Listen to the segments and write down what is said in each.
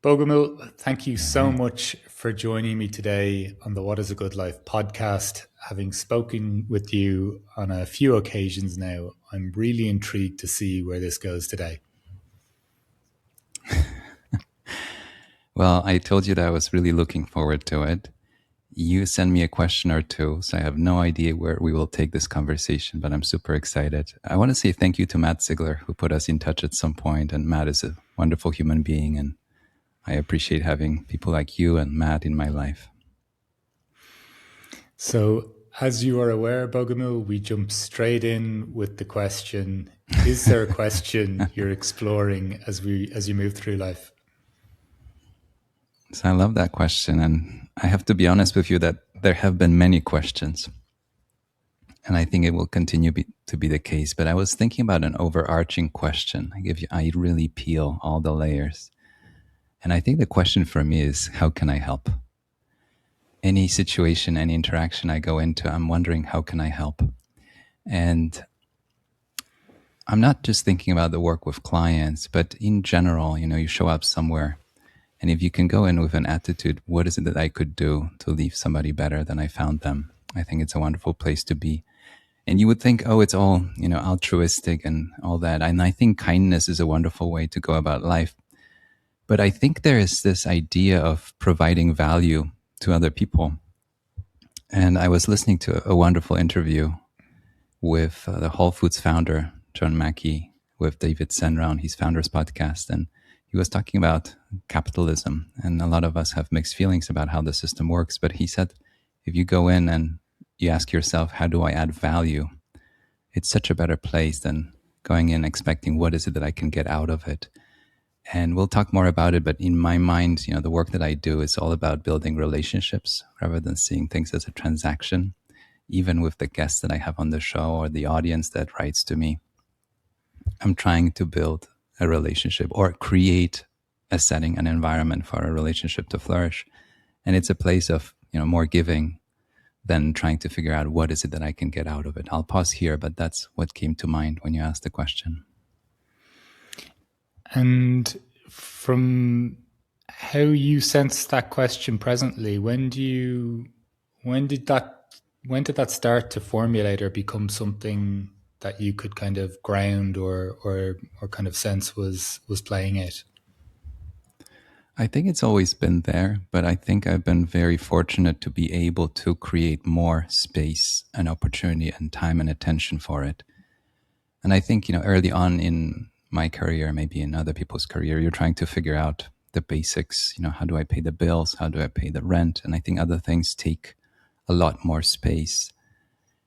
Bogumil, thank you All so right. much for joining me today on the What is a Good Life podcast. Having spoken with you on a few occasions now, I'm really intrigued to see where this goes today. Well, I told you that I was really looking forward to it. You send me a question or two, so I have no idea where we will take this conversation, but I'm super excited. I want to say thank you to Matt Ziegler, who put us in touch at some point, and Matt is a wonderful human being, and I appreciate having people like you and Matt in my life. So, as you are aware, Bogumil, we jump straight in with the question: is there a question you're exploring as you move through life? So I love that question, and I have to be honest with you that there have been many questions, and I think it will continue to be the case. But I was thinking about an overarching question. I really peel all the layers. And I think the question for me is, how can I help? Any situation, any interaction I go into, I'm wondering, how can I help? And I'm not just thinking about the work with clients, but in general, you show up somewhere. And if you can go in with an attitude, what is it that I could do to leave somebody better than I found them? I think it's a wonderful place to be. And you would think, oh, it's all, altruistic and all that. And I think kindness is a wonderful way to go about life. But I think there is this idea of providing value to other people. And I was listening to a wonderful interview with the Whole Foods founder, John Mackey, with David Senra on his Founders podcast. And he was talking about capitalism. And a lot of us have mixed feelings about how the system works. But he said, if you go in and you ask yourself, how do I add value? It's such a better place than going in expecting what is it that I can get out of it. And we'll talk more about it, but in my mind, the work that I do is all about building relationships rather than seeing things as a transaction. Even with the guests that I have on the show or the audience that writes to me, I'm trying to build a relationship or create a setting, an environment for a relationship to flourish. And it's a place of, more giving than trying to figure out what is it that I can get out of it. I'll pause here, but that's what came to mind when you asked the question. And from how you sense that question presently, when did that start to formulate or become something that you could kind of ground or kind of sense was playing it? I think it's always been there, but I think I've been very fortunate to be able to create more space and opportunity and time and attention for it. And I think, early on in my career, maybe in other people's career, you're trying to figure out the basics. How do I pay the bills? How do I pay the rent? And I think other things take a lot more space.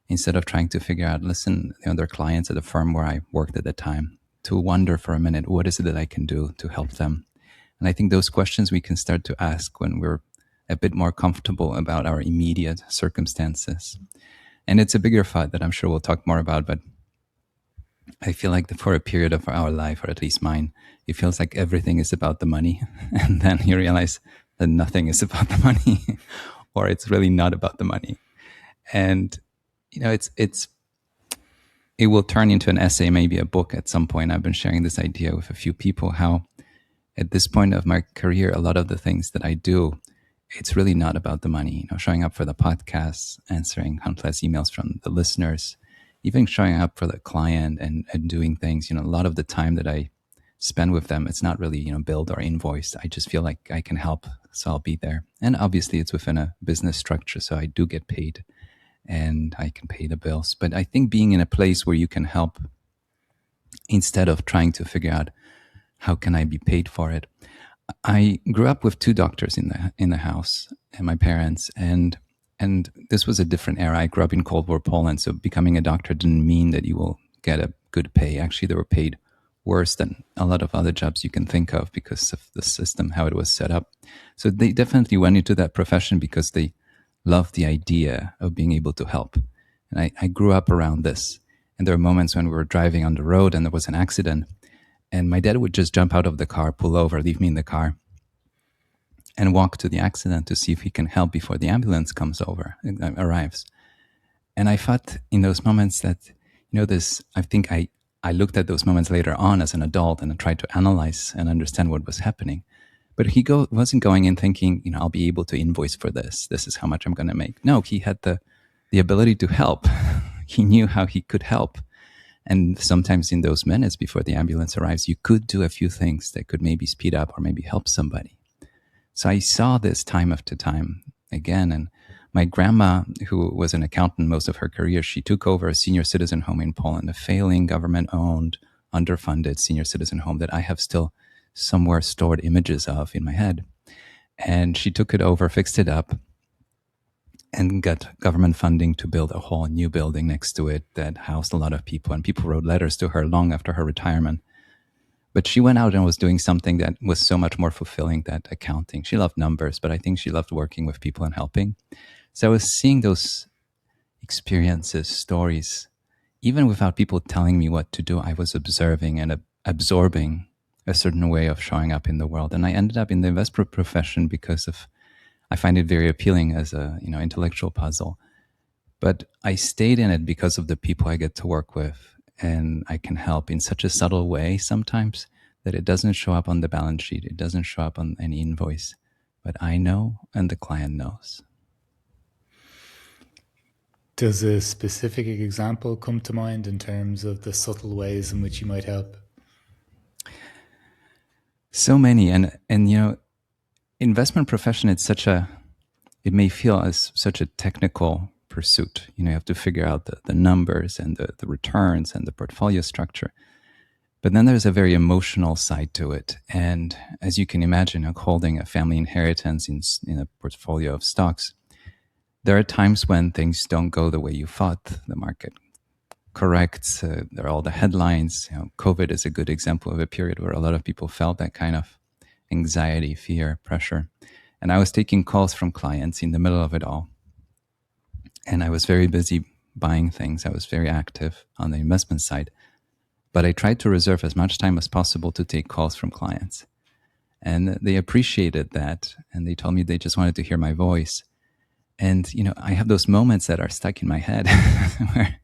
Instead of trying to figure out, listen, there are clients at the firm where I worked at the time, to wonder for a minute, what is it that I can do to help them? And I think those questions we can start to ask when we're a bit more comfortable about our immediate circumstances. And it's a bigger fight that I'm sure we'll talk more about, but I feel like for a period of our life, or at least mine, it feels like everything is about the money. And then you realize that nothing is about the money, or it's really not about the money. And, it will turn into an essay, maybe a book at some point. I've been sharing this idea with a few people, how at this point of my career, a lot of the things that I do, it's really not about the money. Showing up for the podcasts, answering countless emails from the listeners, even showing up for the client and doing things, a lot of the time that I spend with them, it's not really, billed or invoiced. I just feel like I can help, so I'll be there. And obviously it's within a business structure, so I do get paid and I can pay the bills. But I think being in a place where you can help instead of trying to figure out how can I be paid for it. I grew up with two doctors in the house, and my parents, and this was a different era. I grew up in Cold War Poland, so becoming a doctor didn't mean that you will get a good pay. Actually, they were paid worse than a lot of other jobs you can think of because of the system, how it was set up. So they definitely went into that profession because they loved the idea of being able to help. And I grew up around this. And there were moments when we were driving on the road and there was an accident, and my dad would just jump out of the car, pull over, leave me in the car, and walk to the accident to see if he can help before the ambulance arrives. And I thought in those moments that, I think I looked at those moments later on as an adult and I tried to analyze and understand what was happening. But he wasn't going in thinking, I'll be able to invoice for this. This is how much I'm going to make. No, he had the ability to help. He knew how he could help. And sometimes in those minutes before the ambulance arrives, you could do a few things that could maybe speed up or maybe help somebody. So I saw this time after time again. And my grandma, who was an accountant most of her career, she took over a senior citizen home in Poland, a failing government-owned, underfunded senior citizen home that I have still somewhere stored images of in my head. And she took it over, fixed it up, and got government funding to build a whole new building next to it that housed a lot of people. And people wrote letters to her long after her retirement. But she went out and was doing something that was so much more fulfilling than accounting. She loved numbers, but I think she loved working with people and helping. So I was seeing those experiences, stories, even without people telling me what to do. I was observing and absorbing a certain way of showing up in the world. And I ended up in the investment profession because I find it very appealing as a intellectual puzzle. But I stayed in it because of the people I get to work with. And I can help in such a subtle way sometimes that it doesn't show up on the balance sheet. It doesn't show up on any invoice. But I know and the client knows. Does a specific example come to mind in terms of the subtle ways in which you might help? So many. And investment profession, it may feel as such a technical pursuit. You have to figure out the numbers and the returns and the portfolio structure. But then there's a very emotional side to it. And as you can imagine, holding a family inheritance in a portfolio of stocks, there are times when things don't go the way you thought. The market corrects. There are all the headlines. COVID is a good example of a period where a lot of people felt that kind of anxiety, fear, pressure. And I was taking calls from clients in the middle of it all. And I was very busy buying things. I was very active on the investment side. But I tried to reserve as much time as possible to take calls from clients. And they appreciated that. And they told me they just wanted to hear my voice. And, I have those moments that are stuck in my head where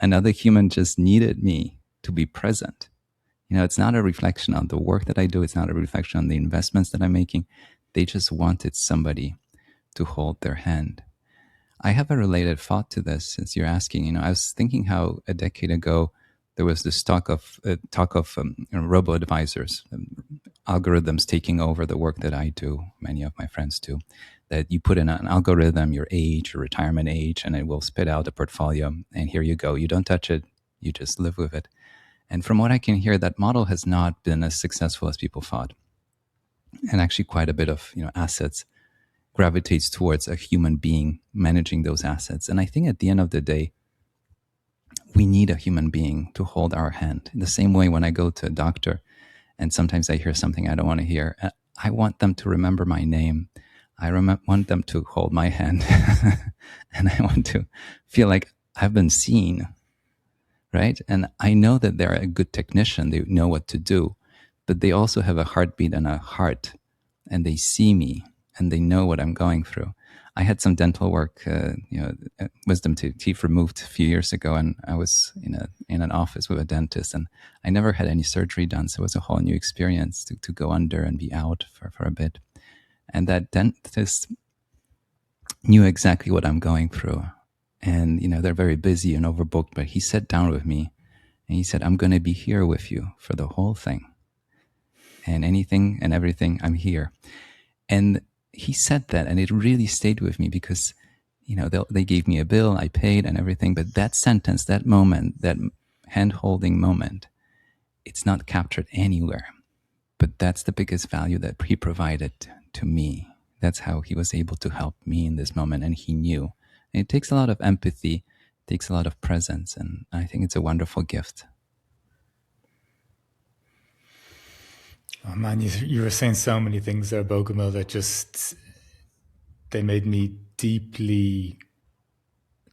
another human just needed me to be present. It's not a reflection on the work that I do. It's not a reflection on the investments that I'm making. They just wanted somebody to hold their hand. I have a related thought to this since you're asking. I was thinking how a decade ago there was this talk of robo-advisors, algorithms taking over the work that I do, many of my friends do, that you put in an algorithm, your age, your retirement age, and it will spit out a portfolio. And here you go. You don't touch it. You just live with it. And from what I can hear, that model has not been as successful as people thought. And actually quite a bit of assets gravitates towards a human being managing those assets. And I think at the end of the day, we need a human being to hold our hand. In the same way when I go to a doctor and sometimes I hear something I don't want to hear, I want them to remember my name. I want them to hold my hand. And I want to feel like I've been seen, right? And I know that they're a good technician. They know what to do, but they also have a heartbeat and a heart, and they see me and they know what I'm going through. I had some dental work, wisdom teeth removed a few years ago, and I was in an office with a dentist, and I never had any surgery done, so it was a whole new experience to go under and be out for a bit. And that dentist knew exactly what I'm going through. And, they're very busy and overbooked, but he sat down with me and he said, I'm going to be here with you for the whole thing. And anything and everything, I'm here. And he said that, and it really stayed with me because, they gave me a bill, I paid and everything. But that sentence, that moment, that hand-holding moment, it's not captured anywhere. But that's the biggest value that he provided to me. That's how he was able to help me in this moment, and he knew. And it takes a lot of empathy, it takes a lot of presence, and I think it's a wonderful gift. Oh man, you were saying so many things there, Bogumil, that they made me deeply,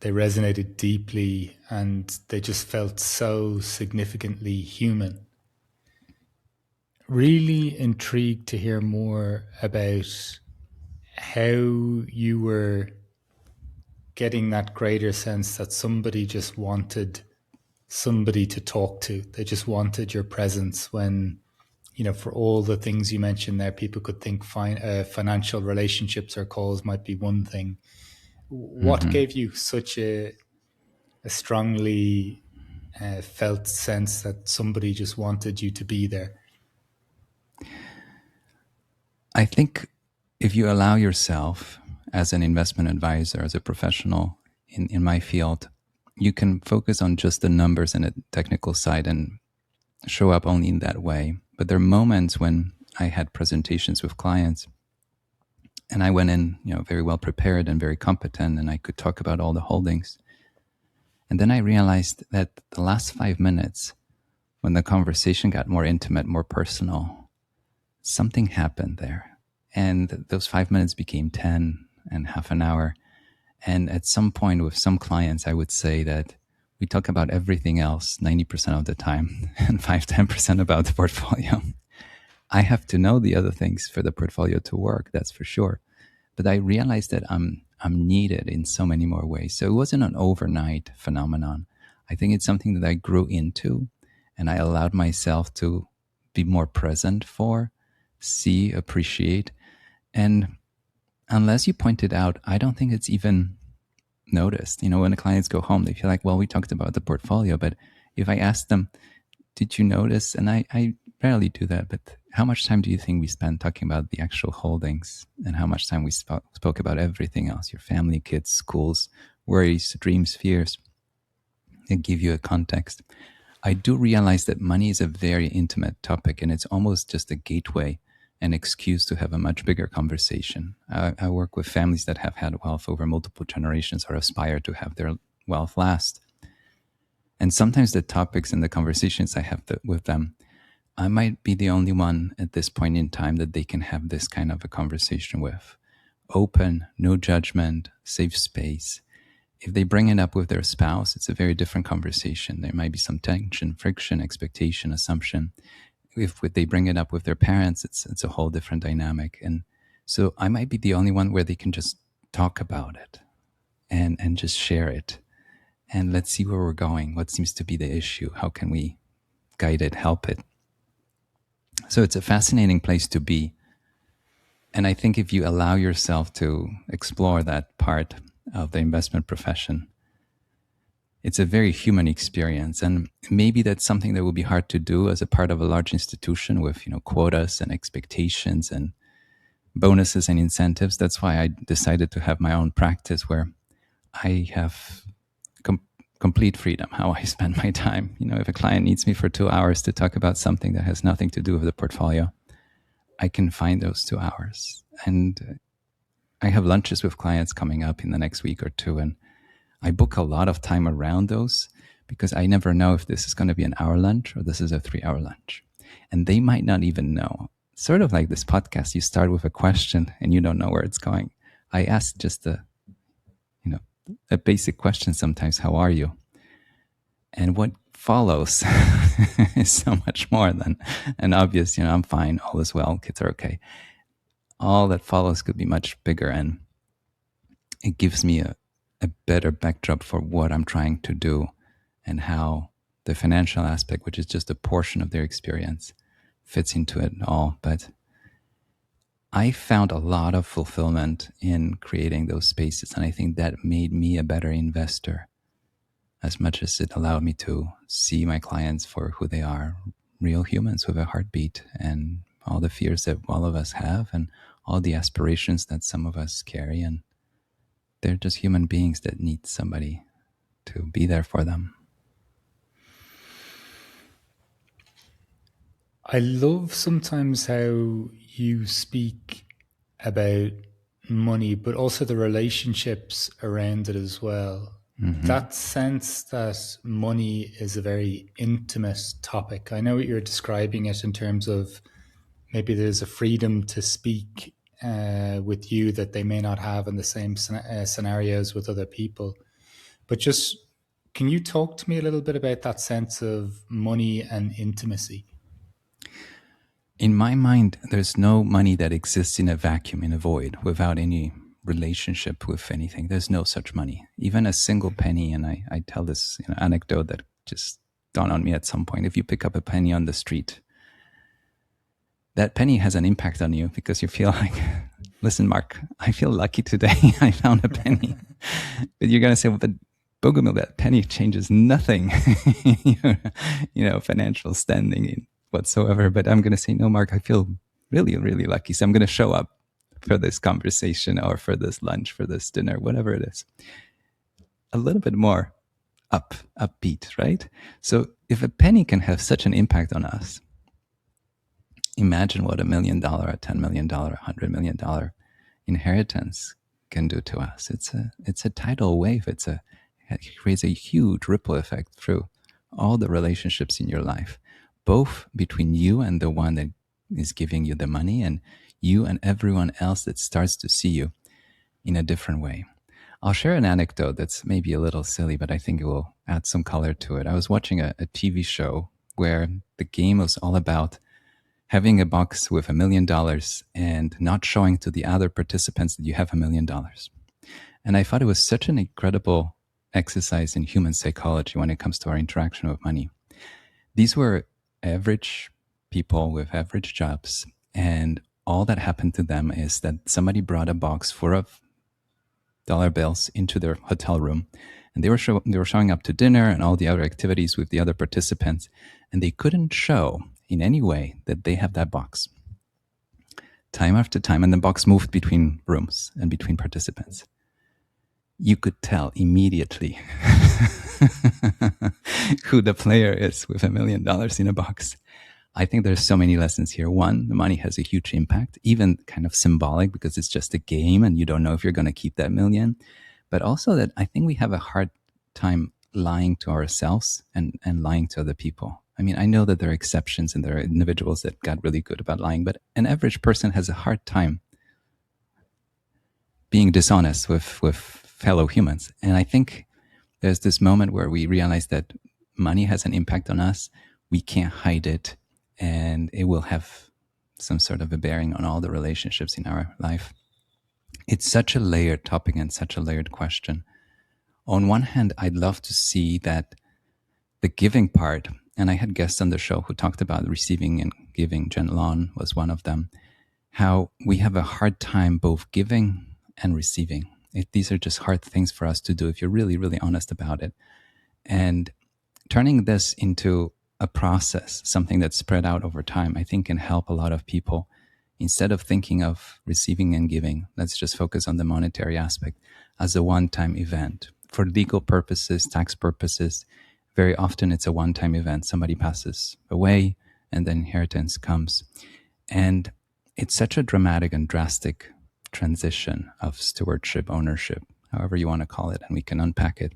they resonated deeply, and they just felt so significantly human. Really intrigued to hear more about how you were getting that greater sense that somebody just wanted somebody to talk to. They just wanted your presence when for all the things you mentioned there, people could think financial relationships or calls might be one thing. What Hmm. gave you such a strongly felt sense that somebody just wanted you to be there? I think if you allow yourself as an investment advisor, as a professional in my field, you can focus on just the numbers and the technical side and show up only in that way. But there are moments when I had presentations with clients and I went in, very well prepared and very competent, and I could talk about all the holdings. And then I realized that the last 5 minutes, when the conversation got more intimate, more personal, something happened there. And those 5 minutes became 10 and half an hour. And at some point with some clients, I would say that we talk about everything else 90% of the time and 5-10% about the portfolio. I have to know the other things for the portfolio to work, that's for sure. But I realized that I'm needed in so many more ways. So it wasn't an overnight phenomenon. I think it's something that I grew into, and I allowed myself to be more present for, see, appreciate. And unless you point it out, I don't think it's even noticed. When the clients go home, they feel like, well, we talked about the portfolio, but if I ask them, did you notice? And I rarely do that, but how much time do you think we spent talking about the actual holdings, and how much time we spoke about everything else, your family, kids, schools, worries, dreams, fears, and give you a context? I do realize that money is a very intimate topic, and it's almost just a gateway, an excuse to have a much bigger conversation. I work with families that have had wealth over multiple generations or aspire to have their wealth last. And sometimes the topics and the conversations I have with them, I might be the only one at this point in time that they can have this kind of a conversation with. Open, no judgment, safe space. If they bring it up with their spouse, it's a very different conversation. There might be some tension, friction, expectation, assumption. If they bring it up with their parents, it's a whole different dynamic. And so I might be the only one where they can just talk about it and just share it. And let's see where we're going. What seems to be the issue? How can we guide it, help it? So it's a fascinating place to be. And I think if you allow yourself to explore that part of the investment profession, it's a very human experience. And maybe that's something that will be hard to do as a part of a large institution with, quotas and expectations and bonuses and incentives. That's why I decided to have my own practice where I have complete freedom how I spend my time. If a client needs me for 2 hours to talk about something that has nothing to do with the portfolio, I can find those 2 hours. And I have lunches with clients coming up in the next week or two, and I book a lot of time around those because I never know if this is going to be an hour lunch or this is a 3-hour lunch. And they might not even know. Sort of like this podcast, you start with a question and you don't know where it's going. I ask just a basic question sometimes, how are you? And what follows is so much more than an obvious, I'm fine, all is well, kids are okay. All that follows could be much bigger, and it gives me a better backdrop for what I'm trying to do and how the financial aspect, which is just a portion of their experience, fits into it all. But I found a lot of fulfillment in creating those spaces, and I think that made me a better investor as much as it allowed me to see my clients for who they are, real humans with a heartbeat and all the fears that all of us have and all the aspirations that some of us carry. And they're just human beings that need somebody to be there for them. I love sometimes how you speak about money, but also the relationships around it as well. Mm-hmm. That sense that money is a very intimate topic. I know what you're describing it in terms of maybe there's a freedom to speak with you that they may not have in the same scenarios with other people. But just, can you talk to me a little bit about that sense of money and intimacy? In my mind, there's no money that exists in a vacuum, in a void, without any relationship with anything. There's no such money, even a single penny. And I tell this anecdote that just dawned on me at some point. If you pick up a penny on the street, that penny has an impact on you because you feel like, listen, Mark, I feel lucky today. I found a penny. But you're going to say, well, but Bogumil, that penny changes nothing, financial standing whatsoever. But I'm going to say, no, Mark, I feel really, really lucky. So I'm going to show up for this conversation or for this lunch, for this dinner, whatever it is. A little bit more upbeat, right? So if a penny can have such an impact on us, imagine what $1 million, a $10 million, $100 million inheritance can do to us. It's a tidal wave. It creates a huge ripple effect through all the relationships in your life, both between you and the one that is giving you the money, and you and everyone else that starts to see you in a different way. I'll share an anecdote that's maybe a little silly, but I think it will add some color to it. I was watching a TV show where the game was all about having a box with $1 million and not showing to the other participants that you have $1 million. And I thought it was such an incredible exercise in human psychology when it comes to our interaction with money. These were average people with average jobs, and all that happened to them is that somebody brought a box full of dollar bills into their hotel room, and they were showing up to dinner and all the other activities with the other participants, and they couldn't show in any way that they have that box. Time after time, and the box moved between rooms and between participants. You could tell immediately who the player is with $1 million in a box. I think there's so many lessons here. One, the money has a huge impact, even kind of symbolic because it's just a game and you don't know if you're going to keep that million. But also that I think we have a hard time lying to ourselves and lying to other people. I mean, I know that there are exceptions and there are individuals that got really good about lying, but an average person has a hard time being dishonest with fellow humans. And I think there's this moment where we realize that money has an impact on us. We can't hide it, and it will have some sort of a bearing on all the relationships in our life. It's such a layered topic and such a layered question. On one hand, I'd love to see that the giving part, and I had guests on the show who talked about receiving and giving. Jen Lon was one of them, how we have a hard time both giving and receiving. These are just hard things for us to do if you're really, really honest about it. And turning this into a process, something that's spread out over time, I think can help a lot of people. Instead of thinking of receiving and giving, let's just focus on the monetary aspect as a one-time event. For legal purposes, tax purposes, very often it's a one-time event. Somebody passes away and then inheritance comes. And it's such a dramatic and drastic transition of stewardship, ownership, however you want to call it, and we can unpack it.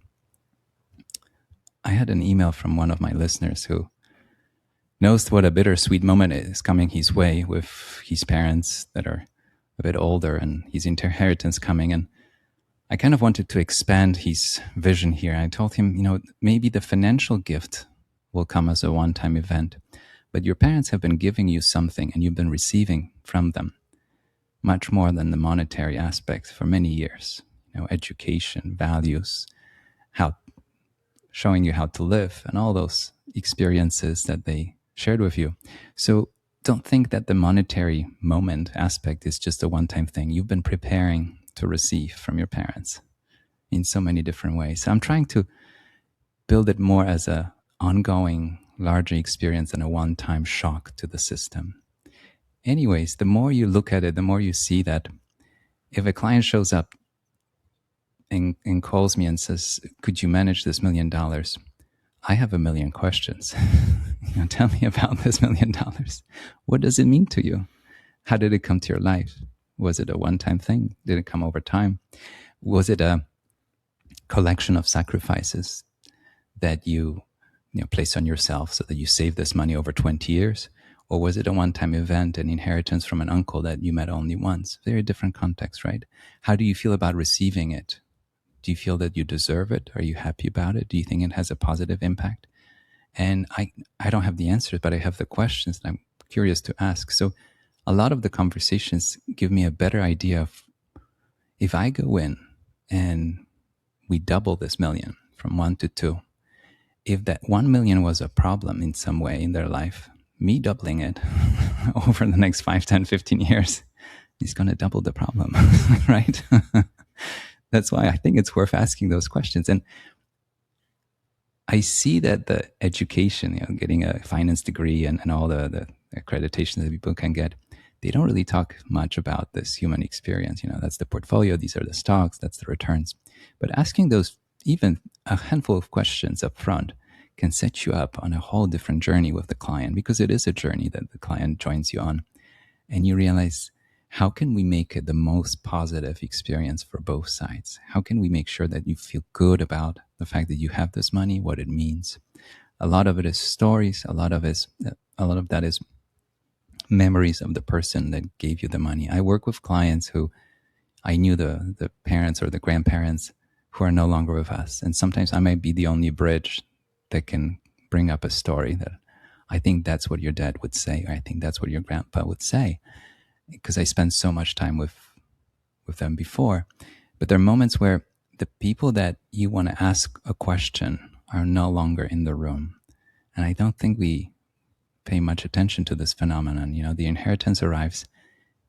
I had an email from one of my listeners who knows what a bittersweet moment is coming his way with his parents that are a bit older and his inheritance coming. And I kind of wanted to expand his vision here. I told him, maybe the financial gift will come as a one-time event, but your parents have been giving you something and you've been receiving from them much more than the monetary aspect for many years. Education, values, showing you how to live, and all those experiences that they shared with you. So don't think that the monetary moment aspect is just a one-time thing. You've been preparing to receive from your parents in so many different ways. So I'm trying to build it more as a ongoing, larger experience than a one-time shock to the system. Anyways, the more you look at it, the more you see that if a client shows up and calls me and says, could you manage this $1 million? I have a million questions. Tell me about this $1 million. What does it mean to you? How did it come to your life? Was it a one-time thing? Did it come over time? Was it a collection of sacrifices that you placed on yourself so that you saved this money over 20 years? Or was it a one-time event, an inheritance from an uncle that you met only once? Very different context, right? How do you feel about receiving it? Do you feel that you deserve it? Are you happy about it? Do you think it has a positive impact? And I don't have the answers, but I have the questions that I'm curious to ask. So a lot of the conversations give me a better idea of, if I go in and we double this million from 1 to 2, if that 1 million was a problem in some way in their life, me doubling it over the next 5, 10, 15 years is going to double the problem, right? That's why I think it's worth asking those questions. And I see that the education, getting a finance degree and all the accreditations that people can get, they don't really talk much about this human experience. That's the portfolio, these are the stocks, that's the returns. But asking those, even a handful of questions up front, can set you up on a whole different journey with the client, because it is a journey that the client joins you on. And you realize, how can we make it the most positive experience for both sides? How can we make sure that you feel good about the fact that you have this money, what it means? A lot of it is stories. A lot of that is memories of the person that gave you the money. I work with clients who I knew the parents or the grandparents who are no longer with us. And sometimes I might be the only bridge that can bring up a story that I think that's what your dad would say, or I think that's what your grandpa would say, because I spent so much time with them before. But there are moments where the people that you want to ask a question are no longer in the room. And I don't think we pay much attention to this phenomenon. The inheritance arrives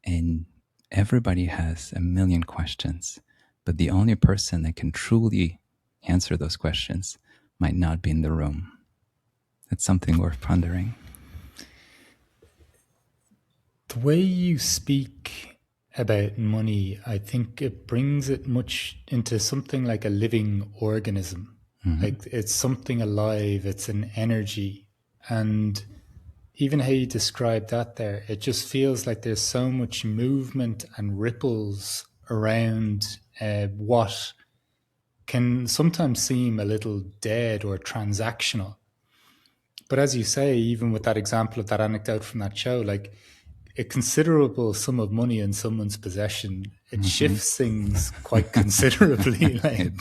and everybody has a million questions, but the only person that can truly answer those questions might not be in the room. It's something worth pondering. The way you speak about money, I think it brings it much into something like a living organism. Mm-hmm. Like it's something alive, it's an energy. And even how you describe that there, it just feels like there's so much movement and ripples around what can sometimes seem a little dead or transactional. But as you say, even with that example of that anecdote from that show, like a considerable sum of money in someone's possession, it shifts things quite considerably. Like,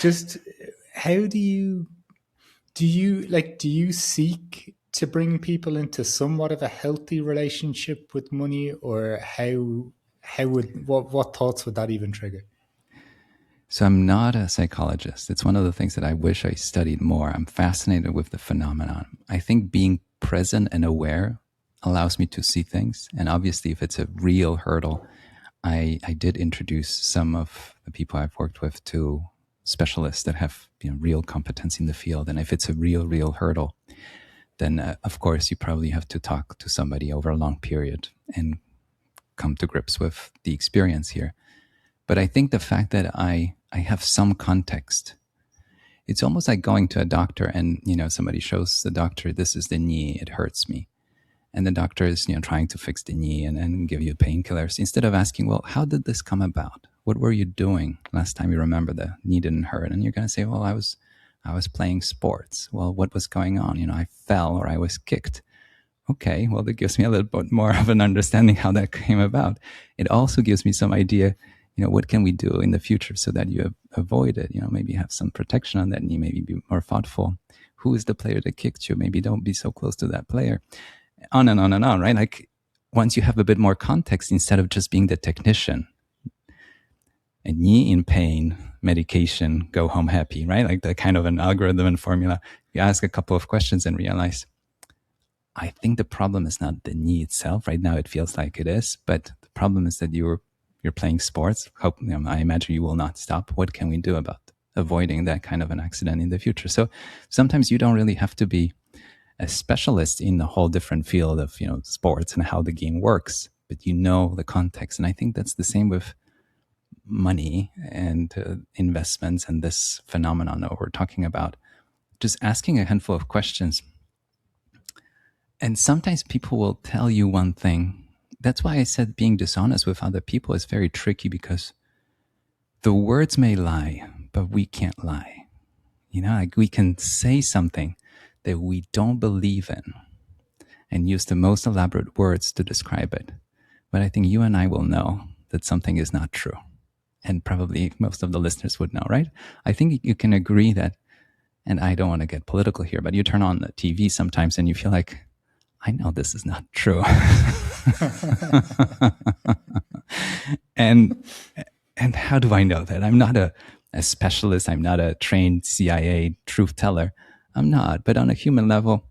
just how do you seek to bring people into somewhat of a healthy relationship with money, or what thoughts would that even trigger? So I'm not a psychologist. It's one of the things that I wish I studied more. I'm fascinated with the phenomenon. I think being present and aware allows me to see things. And obviously, if it's a real hurdle, I did introduce some of the people I've worked with to specialists that have real competence in the field. And if it's a real hurdle, then of course you probably have to talk to somebody over a long period and come to grips with the experience here. But I think the fact that I have some context, it's almost like going to a doctor and, somebody shows the doctor, this is the knee, it hurts me. And the doctor is, trying to fix the knee and give you painkillers, instead of asking, well, how did this come about? What were you doing last time you remember the knee didn't hurt? And you're going to say, well, I was playing sports. Well, what was going on? I fell or I was kicked. Okay, well, that gives me a little bit more of an understanding how that came about. It also gives me some idea, what can we do in the future so that you avoid it? Maybe have some protection on that knee, maybe be more thoughtful. Who is the player that kicked you? Maybe don't be so close to that player. On and on and on, right? Like once you have a bit more context, instead of just being the technician, a knee in pain, medication, go home happy, right? Like the kind of an algorithm and formula. You ask a couple of questions and realize, I think the problem is not the knee itself. Right now it feels like it is, but the problem is that you're playing sports. I imagine you will not stop. What can we do about avoiding that kind of an accident in the future? So sometimes you don't really have to be a specialist in the whole different field of sports and how the game works, but the context. And I think that's the same with money and investments and this phenomenon that we're talking about. Just asking a handful of questions. And sometimes people will tell you one thing. That's why I said being dishonest with other people is very tricky, because the words may lie, but we can't lie. Like we can say something that we don't believe in and use the most elaborate words to describe it. But I think you and I will know that something is not true. And probably most of the listeners would know, right? I think you can agree that, and I don't want to get political here, but you turn on the TV sometimes and you feel like, I know this is not true. And how do I know that? I'm not a specialist. I'm not a trained CIA truth teller. I'm not. But on a human level,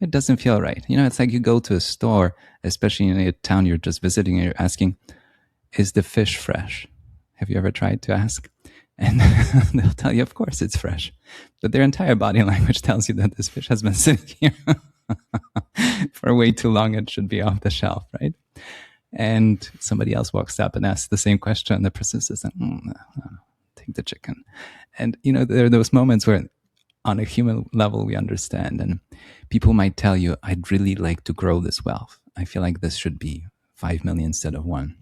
It doesn't feel right. It's like you go to a store, especially in a town you're just visiting, and you're asking, is the fish fresh? Have you ever tried to ask? And they'll tell you, of course it's fresh. But their entire body language tells you that this fish has been sitting here for way too long and should be off the shelf, right? And somebody else walks up and asks the same question, and the person says, take the chicken. And, there are those moments where on a human level we understand, and people might tell you, I'd really like to grow this wealth. I feel like this should be 5 million instead of 1.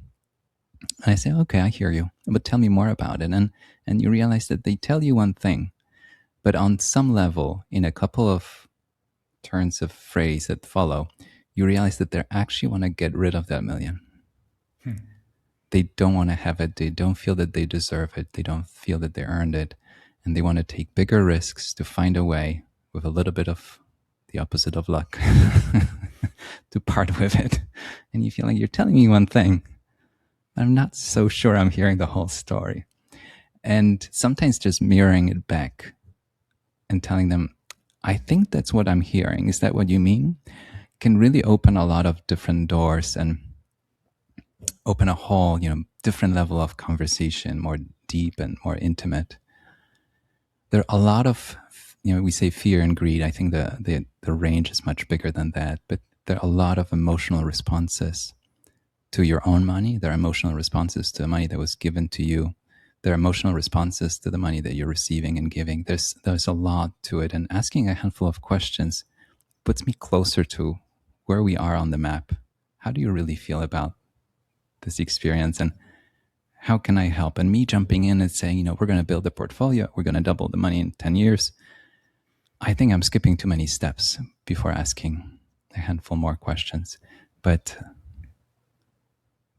And I say, okay, I hear you, but tell me more about it. And you realize that they tell you one thing, but on some level, in a couple of turns of phrase that follow, you realize that they actually want to get rid of that million. They don't want to have it. They don't feel that they deserve it. They don't feel that they earned it. And they want to take bigger risks to find a way, with a little bit of the opposite of luck, to part with it. And you feel like you're telling me one thing, I'm not so sure I'm hearing the whole story. And sometimes just mirroring it back and telling them, I think that's what I'm hearing. Is that what you mean? Can really open a lot of different doors and open a whole, different level of conversation, more deep and more intimate. There are a lot of, we say fear and greed. I think the range is much bigger than that, but there are a lot of emotional responses to your own money. There are emotional responses to the money that was given to you. There are emotional responses to the money that you're receiving and giving. There's a lot to it. And asking a handful of questions puts me closer to where we are on the map. How do you really feel about this experience? And how can I help? And me jumping in and saying, we're going to build a portfolio. We're going to double the money in 10 years. I think I'm skipping too many steps before asking a handful more questions. But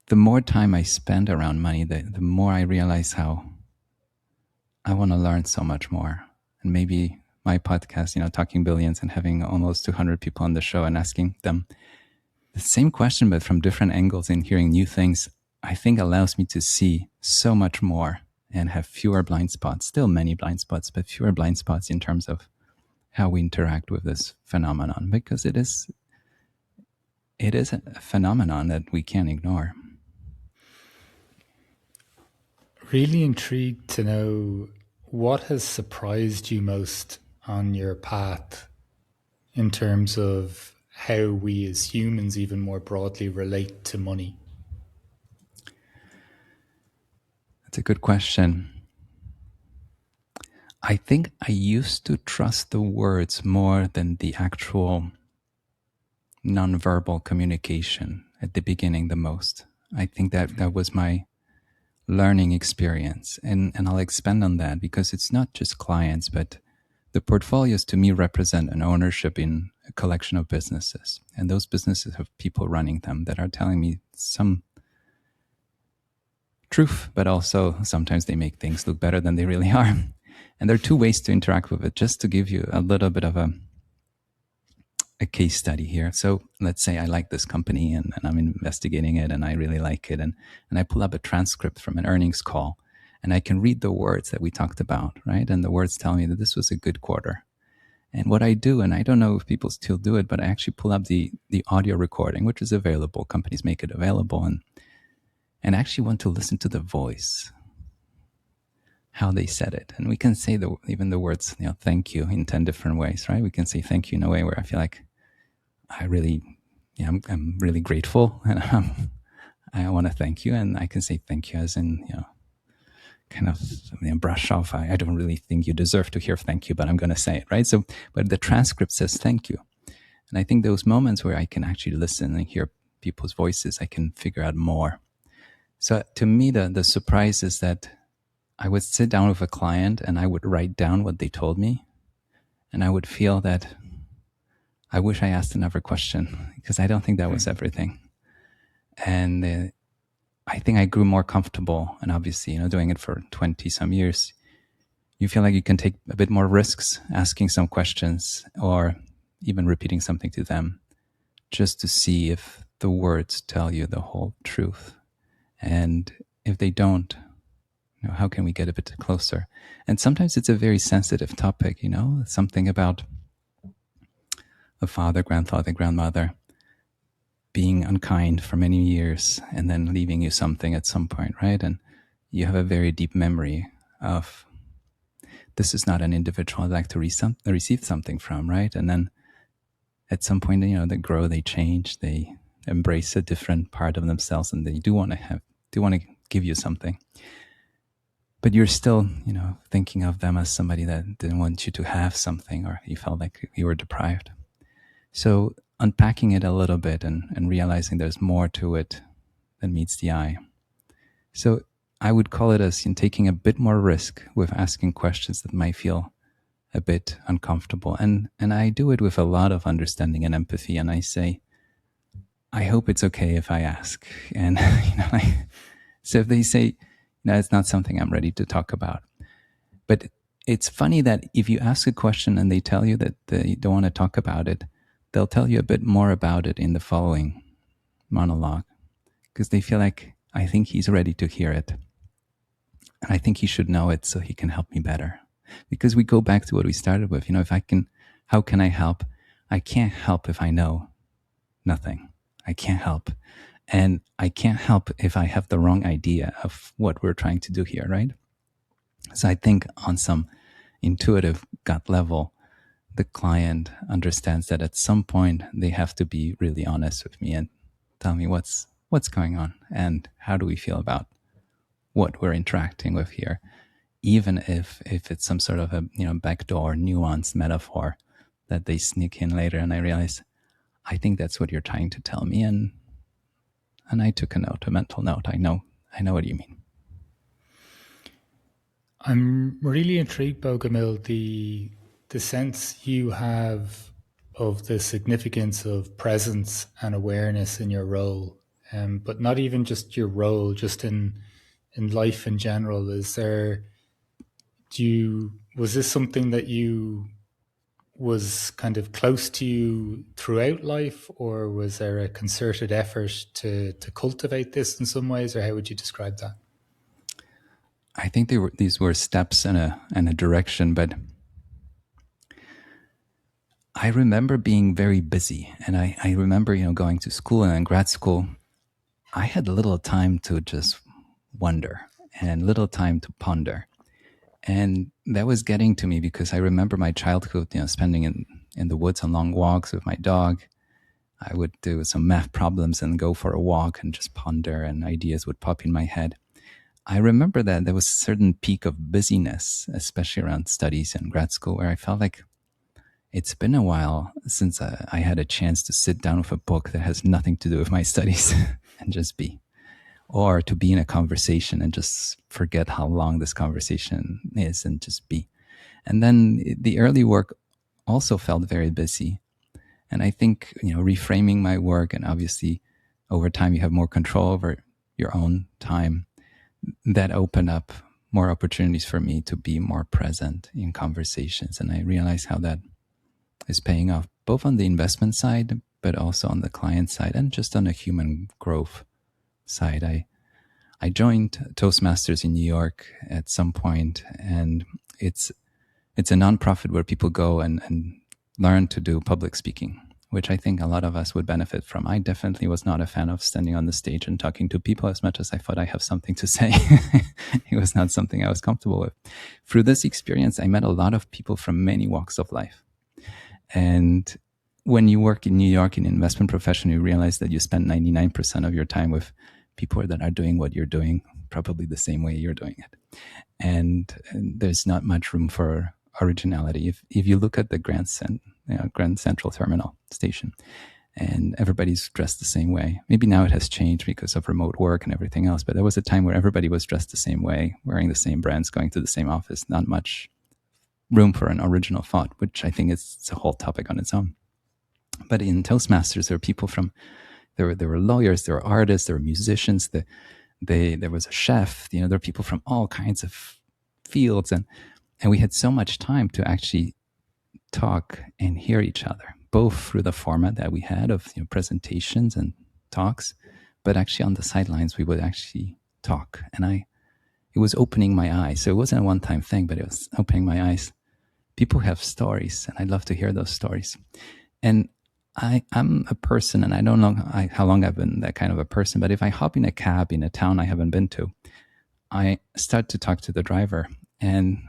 the more time I spend around money, the more I realize how I want to learn so much more. And maybe my podcast, Talking Billions, and having almost 200 people on the show and asking them the same question, but from different angles, and hearing new things, I think allows me to see so much more and have fewer blind spots, still many blind spots, but fewer blind spots in terms of how we interact with this phenomenon, because it is a phenomenon that we can't ignore. Really intrigued to know what has surprised you most on your path in terms of how we as humans, even more broadly, relate to money. That's a good question. I think I used to trust the words more than the actual nonverbal communication at the beginning the most. I think that was my learning experience. And I'll expand on that, because it's not just clients, but the portfolios to me represent an ownership in a collection of businesses. And those businesses have people running them that are telling me some truth, but also sometimes they make things look better than they really are. And there are two ways to interact with it, just to give you a little bit of a case study here. So let's say I like this company and I'm investigating it and I really like it. And I pull up a transcript from an earnings call and I can read the words that we talked about, right? And the words tell me that this was a good quarter. And what I do, and I don't know if people still do it, but I actually pull up the audio recording, which is available. Companies make it available. And actually want to listen to the voice, how they said it. And we can say even the words, thank you in 10 different ways, right? We can say thank you in a way where I feel like I'm really grateful and I want to thank you. And I can say thank you as in, kind of brush off. I don't really think you deserve to hear thank you, but I'm going to say it, right? So, but the transcript says thank you. And I think those moments where I can actually listen and hear people's voices, I can figure out more. So to me, the surprise is that I would sit down with a client and I would write down what they told me. And I would feel that I wish I asked another question, because I don't think that was everything. And I think I grew more comfortable. And obviously, doing it for 20 some years, you feel like you can take a bit more risks asking some questions or even repeating something to them, just to see if the words tell you the whole truth. And if they don't, how can we get a bit closer? And sometimes it's a very sensitive topic, something about a father, grandfather, grandmother being unkind for many years and then leaving you something at some point, right? And you have a very deep memory of this is not an individual I'd like to receive something from, right? And then at some point, they grow, they change, they embrace a different part of themselves, and they do want to give you something. But you're still, thinking of them as somebody that didn't want you to have something, or you felt like you were deprived. So unpacking it a little bit and realizing there's more to it than meets the eye. So I would call it as in taking a bit more risk with asking questions that might feel a bit uncomfortable. And I do it with a lot of understanding and empathy. And I say, I hope it's okay if I ask. And, so if they say, no, it's not something I'm ready to talk about. But it's funny that if you ask a question and they tell you that they don't want to talk about it, they'll tell you a bit more about it in the following monologue, because they feel like, I think he's ready to hear it. And I think he should know it so he can help me better. Because we go back to what we started with. How can I help? I can't help if I know nothing. I can't help. And I can't help if I have the wrong idea of what we're trying to do here, right? So I think on some intuitive gut level, the client understands that at some point they have to be really honest with me and tell me what's going on and how do we feel about what we're interacting with here, even if it's some sort of a backdoor nuanced metaphor that they sneak in later. And I realize, I think that's what you're trying to tell me, and I took a mental note. I know what you mean. I'm really intrigued, Bogumil, the sense you have of the significance of presence and awareness in your role, but not even just your role, just in life in general. Was this something that was kind of close to you throughout life, or was there a concerted effort to cultivate this in some ways, or how would you describe that? I think these were steps and a direction, but I remember being very busy, and I remember going to school, and in grad school, I had little time to just wonder and little time to ponder, and that was getting to me because I remember my childhood, spending in the woods on long walks with my dog. I would do some math problems and go for a walk and just ponder, and ideas would pop in my head. I remember that there was a certain peak of busyness, especially around studies and grad school, where I felt like it's been a while since I had a chance to sit down with a book that has nothing to do with my studies and just be, or to be in a conversation and just forget how long this conversation is and just be. And then the early work also felt very busy. And I think, reframing my work, and obviously over time you have more control over your own time, that opened up more opportunities for me to be more present in conversations. And I realized how that is paying off, both on the investment side, but also on the client side, and just on a human growth side. I joined Toastmasters in New York at some point, and it's a nonprofit where people go and learn to do public speaking, which I think a lot of us would benefit from. I definitely was not a fan of standing on the stage and talking to people as much as I thought I have something to say. It was not something I was comfortable with. Through this experience, I met a lot of people from many walks of life. And when you work in New York in an investment profession, you realize that you spend 99% of your time with people that are doing what you're doing, probably the same way you're doing it. And there's not much room for originality. If you look at the Grand Central Terminal station, and everybody's dressed the same way. Maybe now it has changed because of remote work and everything else, but there was a time where everybody was dressed the same way, wearing the same brands, going to the same office, not much room for an original thought, which I think is a whole topic on its own. But in Toastmasters, there were people from, there were lawyers, there were artists, there were musicians, there was a chef, there were people from all kinds of fields, and we had so much time to actually talk and hear each other, both through the format that we had of presentations and talks, but actually on the sidelines we would actually talk. And it was opening my eyes. So it wasn't a one-time thing, but it was opening my eyes. People have stories, and I'd love to hear those stories. And I'm a person, and I don't know how long I've been that kind of a person, but if I hop in a cab in a town I haven't been to, I start to talk to the driver, and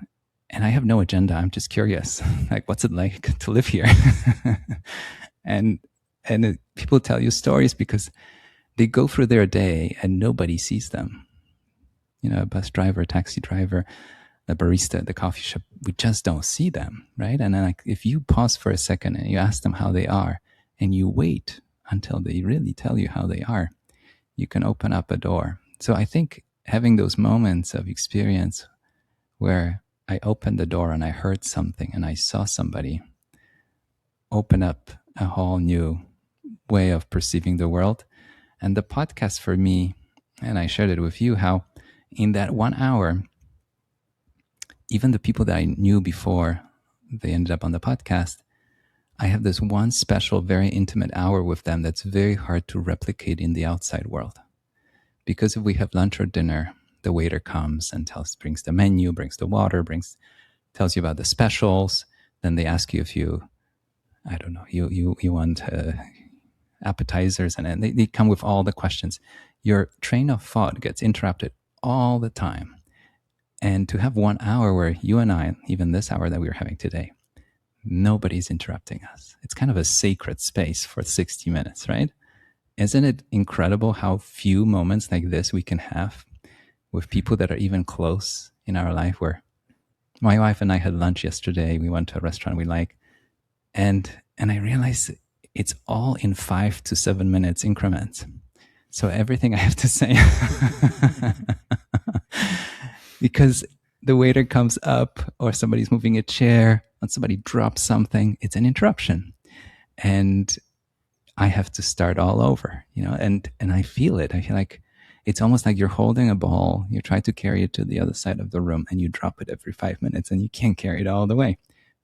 I have no agenda. I'm just curious, like, what's it like to live here? and people tell you stories because they go through their day and nobody sees them. You know, a bus driver, a taxi driver, the barista at the coffee shop, we just don't see them, right? And then, like, if you pause for a second and you ask them how they are, and you wait until they really tell you how they are, you can open up a door. So I think having those moments of experience where I opened the door and I heard something and I saw somebody open up a whole new way of perceiving the world. And the podcast for me, and I shared it with you, how in that 1 hour, even the people that I knew before they ended up on the podcast, I have this one special, very intimate hour with them that's very hard to replicate in the outside world. Because if we have lunch or dinner, the waiter comes and brings the menu, brings the water, tells you about the specials. Then they ask you if you want appetizers, and they come with all the questions. Your train of thought gets interrupted all the time. And to have 1 hour where you and I, even this hour that we're having today, nobody's interrupting us. It's kind of a sacred space for 60 minutes, right? Isn't it incredible how few moments like this we can have with people that are even close in our life? Where my wife and I had lunch yesterday. We went to a restaurant we like. And I realized it's all in 5 to 7 minutes increments. So everything I have to say, because the waiter comes up, or somebody's moving a chair, and somebody drops something, it's an interruption. And I have to start all over, and I feel it. I feel like it's almost like you're holding a ball, you try to carry it to the other side of the room, and you drop it every 5 minutes, and you can't carry it all the way.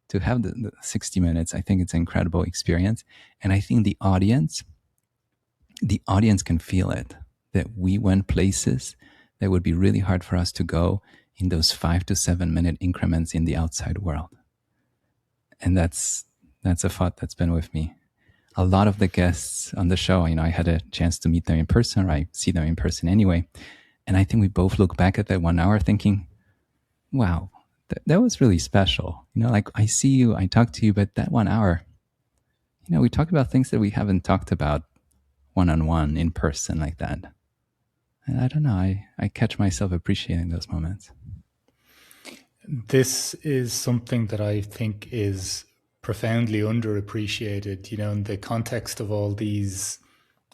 To have the 60 minutes, I think it's an incredible experience. And I think the audience can feel it, that we went places that would be really hard for us to go in those 5 to 7 minute increments in the outside world. And that's a thought that's been with me. A lot of the guests on the show, I had a chance to meet them in person, or I see them in person anyway. And I think we both look back at that 1 hour thinking, wow, that was really special. Like, I see you, I talk to you, but that 1 hour, we talked about things that we haven't talked about one-on-one in person like that. And I don't know, I catch myself appreciating those moments. This is something that I think is profoundly underappreciated, in the context of all these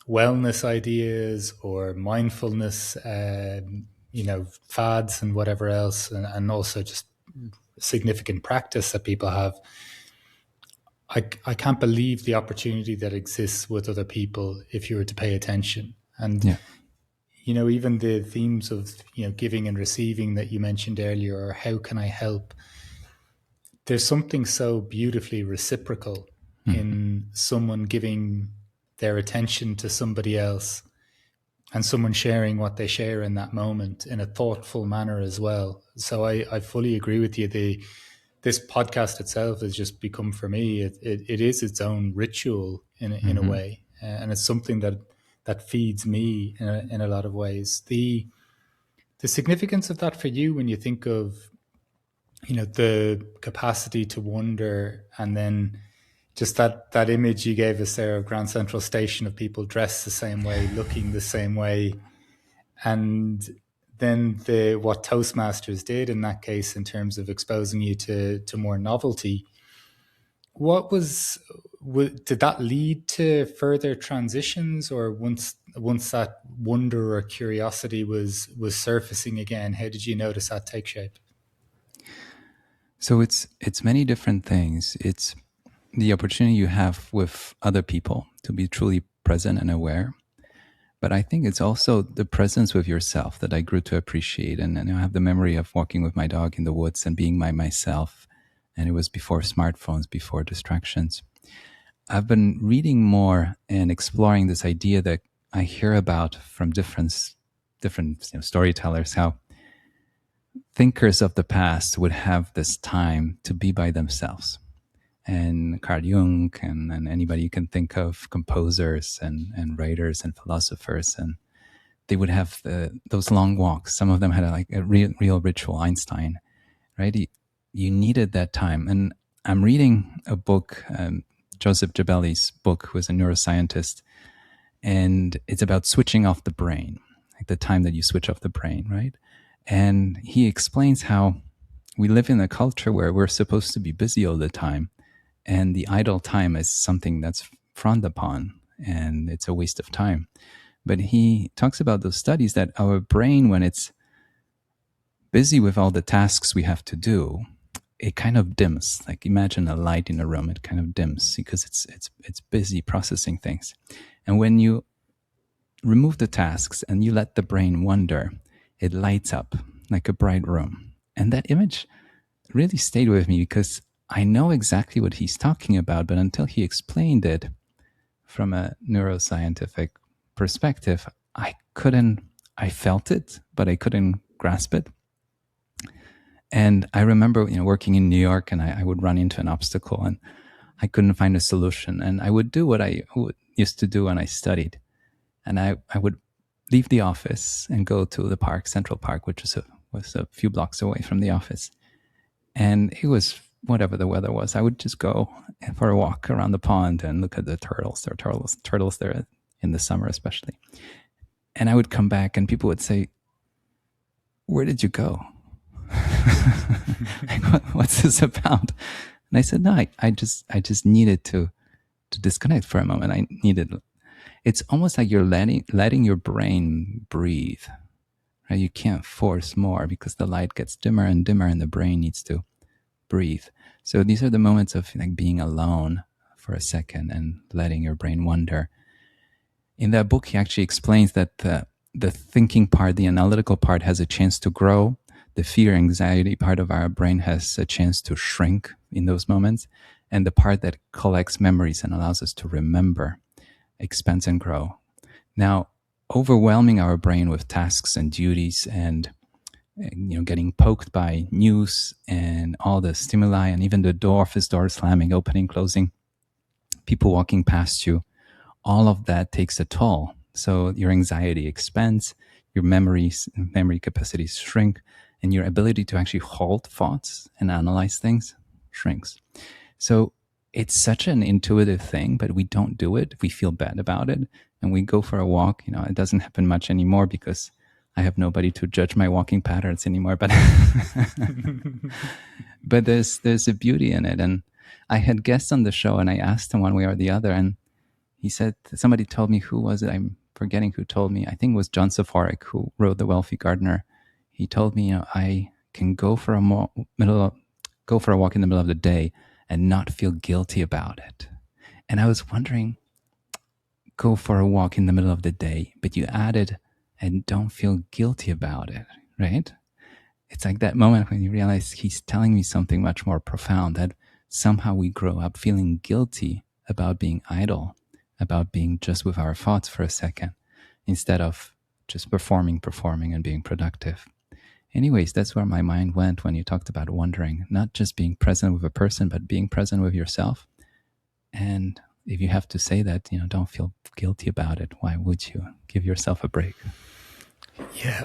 wellness ideas or mindfulness, fads and whatever else, and also just significant practice that people have. I can't believe the opportunity that exists with other people if you were to pay attention. And yeah. Even the themes of giving and receiving that you mentioned earlier, or how can I help? There's something so beautifully reciprocal in someone giving their attention to somebody else, and someone sharing what they share in that moment in a thoughtful manner as well. So I fully agree with you. This podcast itself has just become, for me, it is its own ritual in a way, and it's something that feeds me in a lot of ways. The significance of that for you, when you think of the capacity to wonder, and then just that image you gave us there of Grand Central Station, of people dressed the same way, looking the same way, and then what Toastmasters did in that case in terms of exposing you to more novelty. Did that lead to further transitions, or once that wonder or curiosity was surfacing again, how did you notice that take shape? So it's many different things. It's the opportunity you have with other people to be truly present and aware. But I think it's also the presence with yourself that I grew to appreciate. And I have the memory of walking with my dog in the woods and being myself. And it was before smartphones, before distractions. I've been reading more and exploring this idea that I hear about from different storytellers, how thinkers of the past would have this time to be by themselves. and Carl Jung, and anybody you can think of, composers and writers and philosophers, and they would have those long walks. Some of them had like a real ritual. Einstein, right? You needed that time. And I'm reading a book, Joseph Jabelli's book, who is a neuroscientist, and it's about switching off the brain, like the time that you switch off the brain, right? And he explains how we live in a culture where we're supposed to be busy all the time, and the idle time is something that's frowned upon, and it's a waste of time. But he talks about those studies that our brain, when it's busy with all the tasks we have to do, it kind of dims. Like imagine a light in a room, it kind of dims because it's busy processing things. And when you remove the tasks and you let the brain wander, it lights up like a bright room. And that image really stayed with me because I know exactly what he's talking about, but until he explained it from a neuroscientific perspective, I felt it, but I couldn't grasp it. And I remember, working in New York, and I would run into an obstacle and I couldn't find a solution. And I would do what I used to do when I studied. And I would leave the office and go to the park, Central Park, which was a few blocks away from the office. And it was whatever the weather was. I would just go for a walk around the pond and look at the turtles. There are turtles there in the summer, especially. And I would come back and people would say, "Where did you go?" Like, what's this about? And I said, no, I just needed to disconnect for a moment. It's almost like you're letting your brain breathe, right? You can't force more because the light gets dimmer and dimmer and the brain needs to breathe. So these are the moments of like being alone for a second and letting your brain wander. In that book, he actually explains that the thinking part, the analytical part, has a chance to grow. The fear, anxiety part of our brain has a chance to shrink in those moments. And the part that collects memories and allows us to remember expands and grow. Now, overwhelming our brain with tasks and duties and getting poked by news and all the stimuli and even the office door slamming, opening, closing, people walking past you, all of that takes a toll. So your anxiety expands, your memory capacities shrink, and your ability to actually hold thoughts and analyze things shrinks. So it's such an intuitive thing, but we don't do it. We feel bad about it, and we go for a walk. It doesn't happen much anymore because I have nobody to judge my walking patterns anymore. But but there's a beauty in it. And I had guests on the show, and I asked him one way or the other, and he said, somebody told me, who was it? I'm forgetting who told me. I think it was John Safaric, who wrote The Wealthy Gardener. He told me, I can go for a walk in the middle of the day and not feel guilty about it. And I was wondering, go for a walk in the middle of the day, but you added, and don't feel guilty about it, right? It's like that moment when you realize he's telling me something much more profound, that somehow we grow up feeling guilty about being idle, about being just with our thoughts for a second, instead of just performing and being productive. Anyways, that's where my mind went when you talked about wondering, not just being present with a person, but being present with yourself. And if you have to say that, don't feel guilty about it. Why would you? Give yourself a break. Yeah,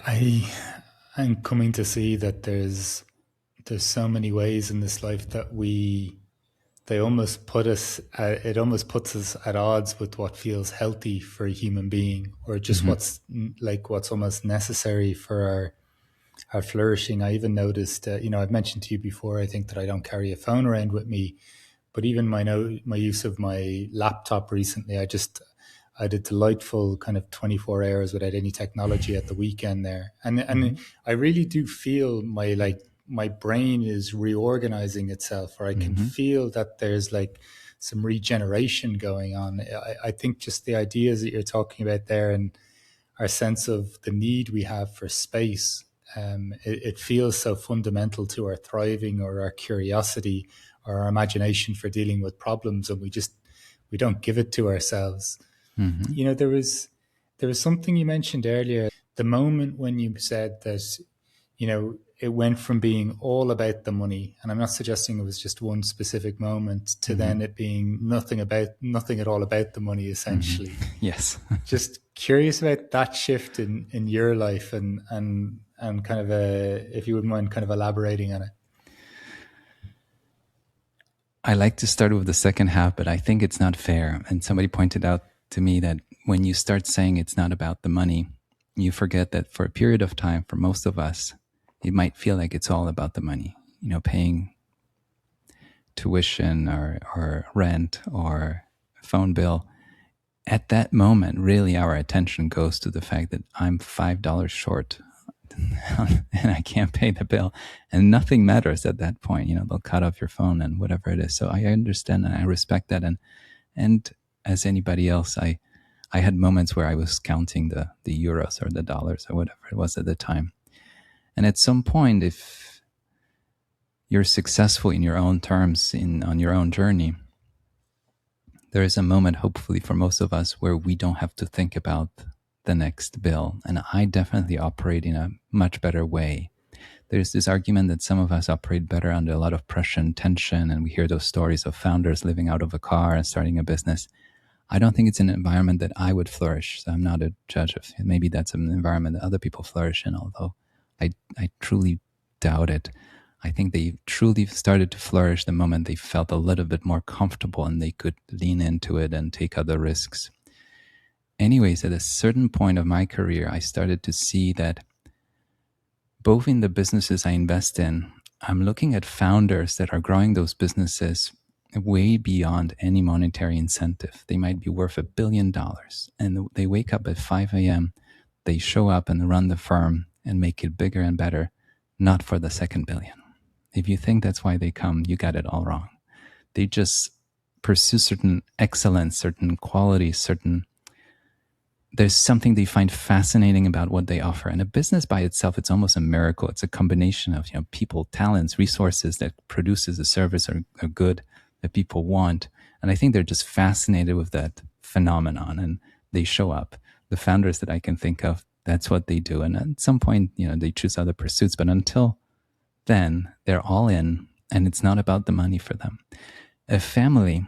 I'm coming to see that there's so many ways in this life that it almost puts us at odds with what feels healthy for a human being, or just what's almost necessary for our flourishing. I even noticed, I've mentioned to you before, I think that I don't carry a phone around with me, but even my use of my laptop recently, I had a delightful kind of 24 hours without any technology at the weekend there. And I really do feel my brain is reorganizing itself, or I can feel that there's like some regeneration going on. I think just the ideas that you're talking about there and our sense of the need we have for space, it feels so fundamental to our thriving, or our curiosity, or our imagination for dealing with problems, and we don't give it to ourselves. There was something you mentioned earlier, the moment when you said that, it went from being all about the money, and I'm not suggesting it was just one specific moment, to then it being nothing at all about the money, essentially. Yes. Just curious about that shift in your life, and kind of if you wouldn't mind kind of elaborating on it. I like to start with the second half, but I think it's not fair. And somebody pointed out to me that when you start saying it's not about the money, you forget that for a period of time, for most of us, it might feel like it's all about the money, paying tuition or rent or phone bill. At that moment, really our attention goes to the fact that I'm $5 short and I can't pay the bill, and nothing matters at that point. They'll cut off your phone and whatever it is. So I understand and I respect that. And as anybody else, I had moments where I was counting the euros or the dollars or whatever it was at the time. And at some point, if you're successful in your own terms, on your own journey, there is a moment, hopefully for most of us, where we don't have to think about the next bill. And I definitely operate in a much better way. There's this argument that some of us operate better under a lot of pressure and tension, and we hear those stories of founders living out of a car and starting a business. I don't think it's an environment that I would flourish. So I'm not a judge of, maybe that's an environment that other people flourish in, although I truly doubt it. I think they truly started to flourish the moment they felt a little bit more comfortable and they could lean into it and take other risks. Anyways, at a certain point of my career, I started to see that both in the businesses I invest in, I'm looking at founders that are growing those businesses way beyond any monetary incentive. They might be worth $1 billion, and they wake up at 5 a.m., they show up and run the firm and make it bigger and better, not for the second billion. If you think that's why they come, you got it all wrong. They just pursue certain excellence, certain qualities, there's something they find fascinating about what they offer. And a business by itself, it's almost a miracle. It's a combination of people, talents, resources that produces a service or a good that people want. And I think they're just fascinated with that phenomenon, and they show up. The founders that I can think of, that's what they do. And at some point, they choose other pursuits. But until then, they're all in, and it's not about the money for them. A family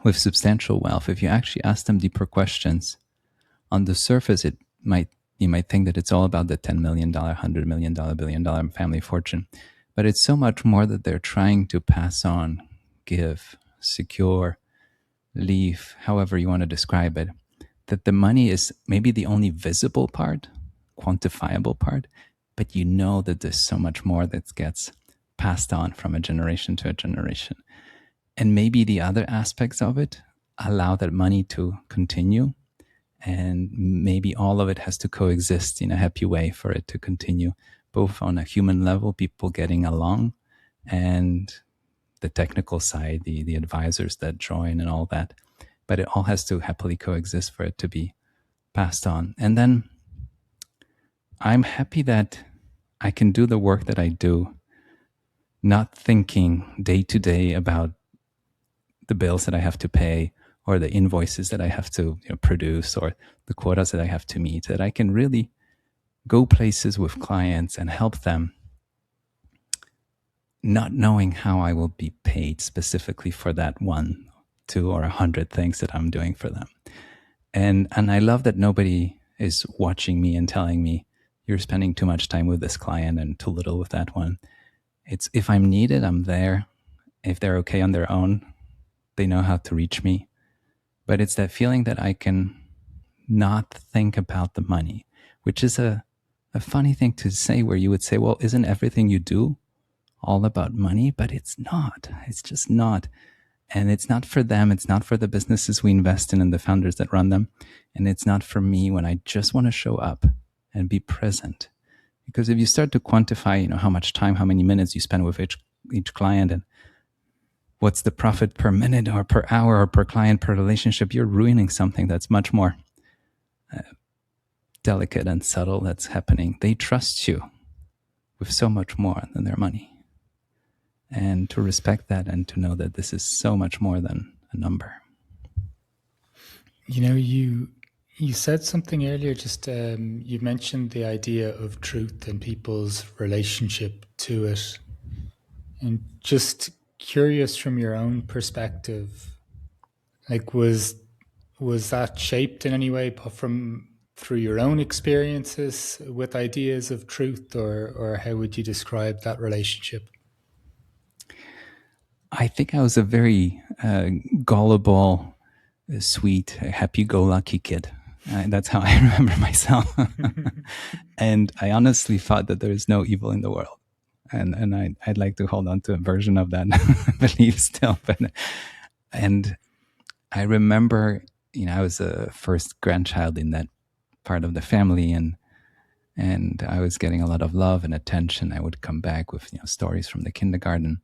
with substantial wealth, if you actually ask them deeper questions, on the surface, you might think that it's all about the $10 million, $100 million, $1 billion family fortune. But it's so much more that they're trying to pass on, give, secure, leave, however you want to describe it, that the money is maybe the only visible part, quantifiable part, but you know that there's so much more that gets passed on from a generation to a generation. And maybe the other aspects of it allow that money to continue, and maybe all of it has to coexist in a happy way for it to continue, both on a human level, people getting along, and the technical side, the advisors that join and all that. But it all has to happily coexist for it to be passed on. And then I'm happy that I can do the work that I do, not thinking day to day about the bills that I have to pay or the invoices that I have to produce or the quotas that I have to meet, that I can really go places with clients and help them, not knowing how I will be paid specifically for that 1, 2, or 100 things that I'm doing for them. And I love that nobody is watching me and telling me, you're spending too much time with this client and too little with that one. It's, if I'm needed, I'm there. If they're okay on their own, they know how to reach me. But it's that feeling that I can not think about the money, which is a funny thing to say, where you would say, well, isn't everything you do all about money? But it's not. It's just not. And it's not for them. It's not for the businesses we invest in and the founders that run them. And it's not for me when I just want to show up and be present. Because if you start to quantify, how much time, how many minutes you spend with each client, and what's the profit per minute or per hour or per client, per relationship, you're ruining something that's much more delicate and subtle that's happening. They trust you with so much more than their money. And to respect that and to know that this is so much more than a number. You You said something earlier, just you mentioned the idea of truth and people's relationship to it. And just curious from your own perspective, like was that shaped in any way from through your own experiences with ideas of truth, or how would you describe that relationship? I think I was a very gullible, sweet, happy-go-lucky kid. That's how I remember myself. And I honestly thought that there is no evil in the world. And I'd like to hold on to a version of that belief still. And I remember, I was a first grandchild in that part of the family, and I was getting a lot of love and attention. I would come back with stories from the kindergarten.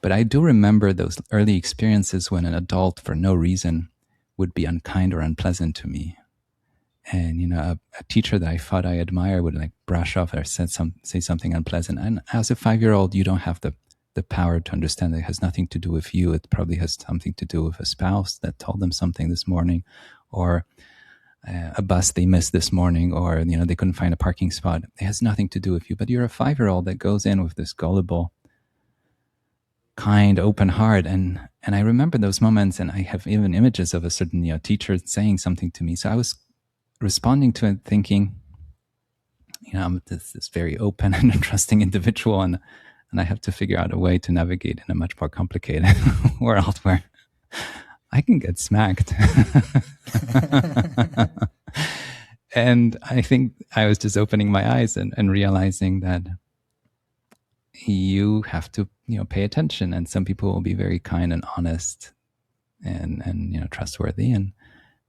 But I do remember those early experiences when an adult, for no reason, would be unkind or unpleasant to me. And a teacher that I thought I admire would like brush off or say something unpleasant. And as a 5-year-old, you don't have the power to understand that it has nothing to do with you. It probably has something to do with a spouse that told them something this morning, or a bus they missed this morning, or they couldn't find a parking spot. It has nothing to do with you. But you're a 5-year-old that goes in with this gullible, kind, open heart, and I remember those moments, and I have even images of a certain teacher saying something to me. So I was responding to it, thinking, I'm this very open and trusting individual, and I have to figure out a way to navigate in a much more complicated world where I can get smacked. And I think I was just opening my eyes and realizing that you have to pay attention, and some people will be very kind and honest and trustworthy, and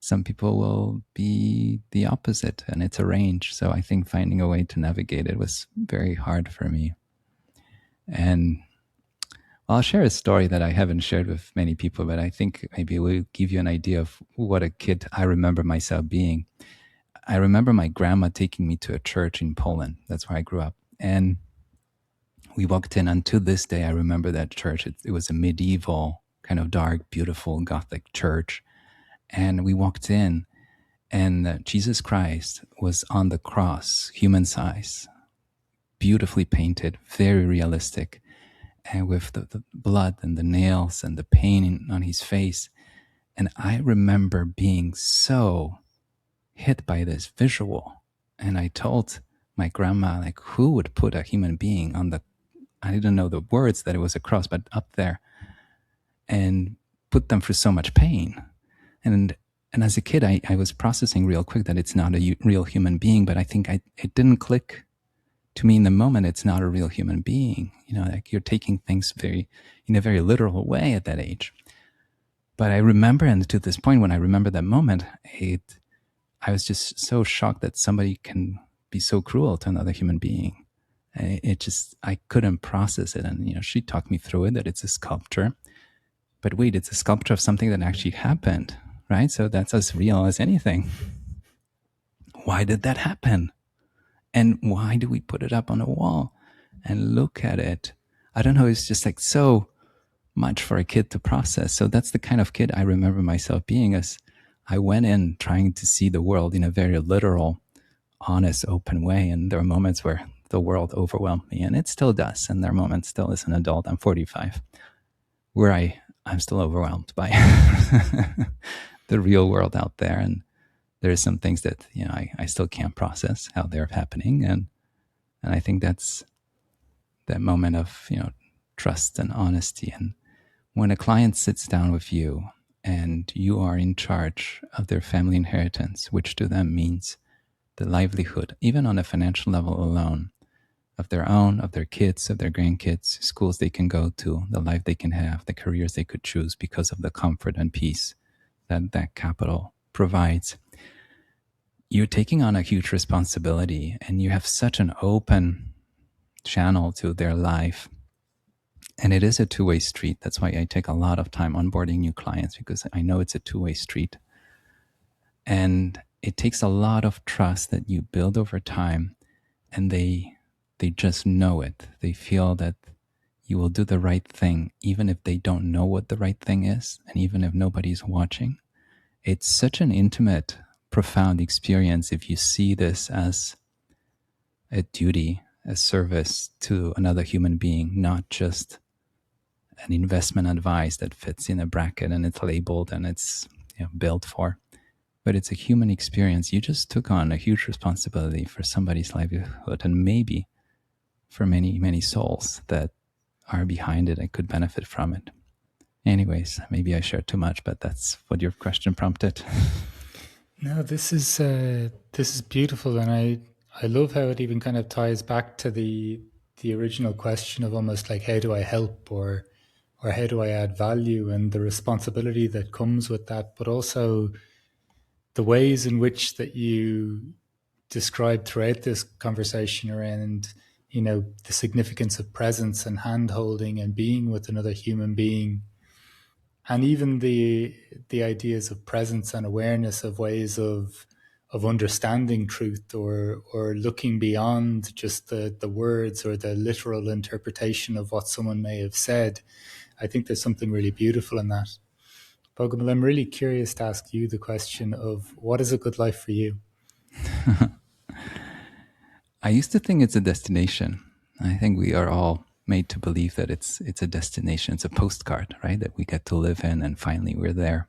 some people will be the opposite, and it's a range. So I think finding a way to navigate it was very hard for me. And I'll share a story that I haven't shared with many people, but I think maybe it will give you an idea of what a kid I remember myself being. I remember my grandma taking me to a church in Poland. That's where I grew up. And we walked in, and to this day, I remember that church. It was a medieval, kind of dark, beautiful Gothic church. And we walked in, and Jesus Christ was on the cross, human size, beautifully painted, very realistic, and with the blood and the nails and the pain on his face. And I remember being so hit by this visual. And I told my grandma, like, who would put a human being on the, I didn't know the words that it was a cross, but up there, and put them through so much pain. And as a kid, I was processing real quick that it's not a real human being, but I think it didn't click to me in the moment. It's not a real human being. Like you're taking things in a very literal way at that age. But I remember, and to this point, when I remember that moment, I was just so shocked that somebody can be so cruel to another human being. I couldn't process it. And, she talked me through it, that it's a sculpture. But wait, it's a sculpture of something that actually happened, right? So that's as real as anything. Why did that happen? And why do we put it up on a wall and look at it? I don't know. It's just like so much for a kid to process. So that's the kind of kid I remember myself being, as I went in trying to see the world in a very literal, honest, open way. And there are moments where the world overwhelmed me, and it still does. And there are moments still as an adult, I'm 45, where I'm still overwhelmed by the real world out there. And there are some things that, I still can't process how they're happening. And I think that's that moment of, trust and honesty. And when a client sits down with you and you are in charge of their family inheritance, which to them means the livelihood, even on a financial level alone, of their own, of their kids, of their grandkids, schools they can go to, the life they can have, the careers they could choose because of the comfort and peace that capital provides. You're taking on a huge responsibility, and you have such an open channel to their life. And it is a two-way street. That's why I take a lot of time onboarding new clients, because I know it's a two-way street. And it takes a lot of trust that you build over time, and they just know it. They feel that you will do the right thing, even if they don't know what the right thing is, and even if nobody's watching. It's such an intimate profound experience if you see this as a duty, a service to another human being, not just an investment advice that fits in a bracket and it's labeled and it's built for. But it's a human experience. You just took on a huge responsibility for somebody's livelihood and maybe for many, many souls that are behind it and could benefit from it. Anyways, maybe I shared too much, but that's what your question prompted. No, this is beautiful, and I love how it even kind of ties back to the original question of almost like how do I help or how do I add value, and the responsibility that comes with that, but also the ways in which that you described throughout this conversation around the significance of presence and hand holding and being with another human being, and even the ideas of presence and awareness of ways of understanding truth or looking beyond just the words or the literal interpretation of what someone may have said. I think there's something really beautiful in that. Bogumil, I'm really curious to ask you the question of what is a good life for you? I used to think it's a destination. I think we are all made to believe that it's a destination. It's a postcard, right? That we get to live in and finally we're there.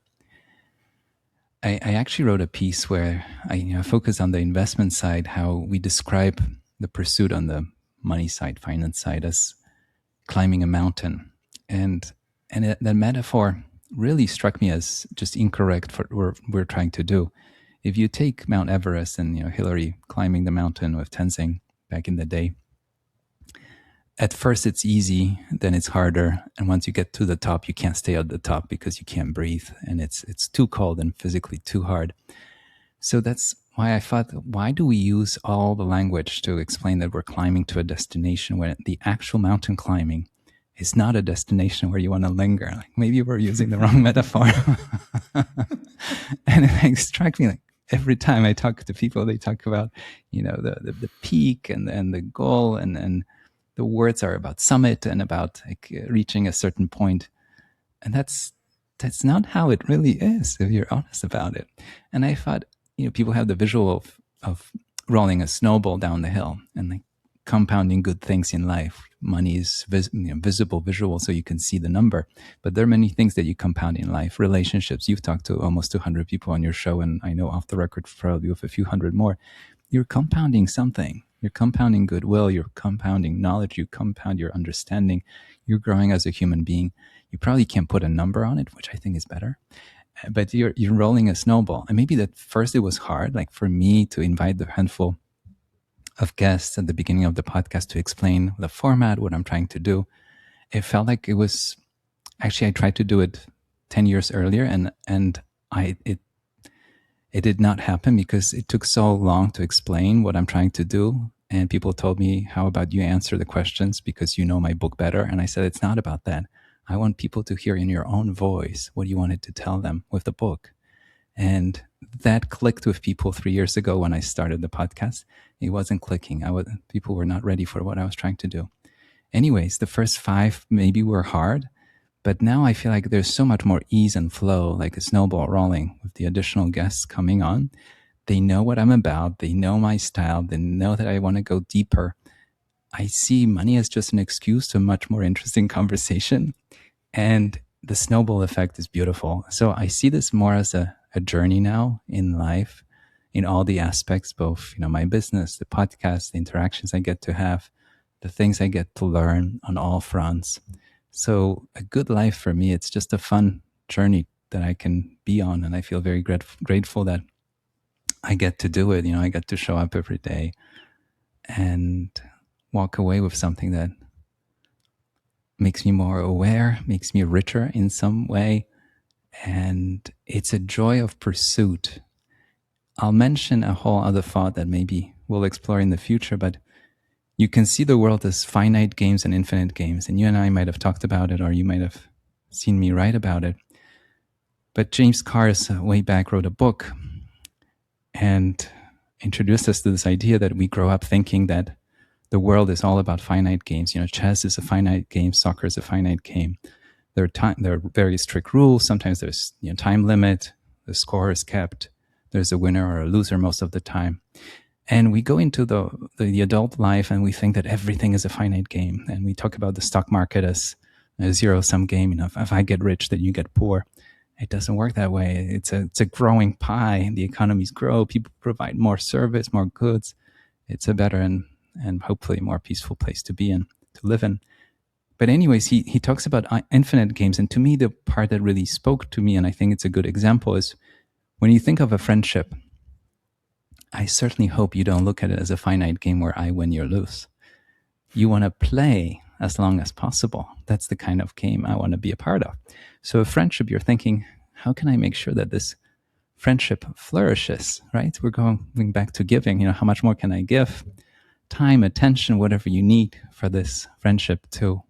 I actually wrote a piece where I focus on the investment side, how we describe the pursuit on the money side, finance side, as climbing a mountain. And that metaphor really struck me as just incorrect for what we're trying to do. If you take Mount Everest and Hillary climbing the mountain with Tenzing back in the day, at first it's easy, then it's harder, and once you get to the top, you can't stay at the top because you can't breathe, and it's too cold and physically too hard. So that's why I thought, why do we use all the language to explain that we're climbing to a destination when the actual mountain climbing is not a destination where you want to linger? Like maybe we're using the wrong metaphor. And it struck me like every time I talk to people, they talk about, the peak and the goal, and the words are about summit and about like reaching a certain point. And that's not how it really is, if you're honest about it. And I thought, people have the visual of rolling a snowball down the hill and like compounding good things in life. Money is visible, visual, so you can see the number. But there are many things that you compound in life. Relationships. You've talked to almost 200 people on your show, and I know off the record probably with a few hundred more. You're compounding something. You're compounding goodwill. You're compounding knowledge. You compound your understanding. You're growing as a human being. You probably can't put a number on it, which I think is better. But you're rolling a snowball. And maybe at first it was hard, like for me to invite the handful of guests at the beginning of the podcast to explain the format, what I'm trying to do. It felt like it was, actually I tried to do it 10 years earlier and it did not happen because it took so long to explain what I'm trying to do. And people told me, how about you answer the questions because you know my book better? And I said, it's not about that. I want people to hear in your own voice what you wanted to tell them with the book. And that clicked with people 3 years ago when I started the podcast. It wasn't clicking. People were not ready for what I was trying to do. Anyways, the first 5 maybe were hard, but now I feel like there's so much more ease and flow, like a snowball rolling with the additional guests coming on. They know what I'm about. They know my style. They know that I want to go deeper. I see money as just an excuse to a much more interesting conversation. And the snowball effect is beautiful. So I see this more as a journey now in life, in all the aspects, both, my business, the podcast, the interactions I get to have, the things I get to learn on all fronts. So a good life for me, it's just a fun journey that I can be on. And I feel very grateful that I get to do it. I get to show up every day and walk away with something that makes me more aware, makes me richer in some way. And it's a joy of pursuit. I'll mention a whole other thought that maybe we'll explore in the future, but you can see the world as finite games and infinite games. And you and I might have talked about it, or you might have seen me write about it. But James Cars way back wrote a book and introduced us to this idea that we grow up thinking that the world is all about finite games. Chess is a finite game, soccer is a finite game. There are very strict rules. Sometimes there's time limit. The score is kept. there's a winner or a loser most of the time. And we go into the adult life and we think that everything is a finite game. And we talk about the stock market as a zero-sum game. If I get rich, then you get poor. It doesn't work that way. It's a growing pie. The economies grow. People provide more service, more goods. It's a better and hopefully more peaceful place to be in, to live in. But anyways, he talks about infinite games. And to me, the part that really spoke to me, and I think it's a good example, is when you think of a friendship, I certainly hope you don't look at it as a finite game where I win, you lose. You want to play as long as possible. That's the kind of game I want to be a part of. So a friendship, you're thinking, how can I make sure that this friendship flourishes, right? We're going back to giving. How much more can I give? Time, attention, whatever you need for this friendship to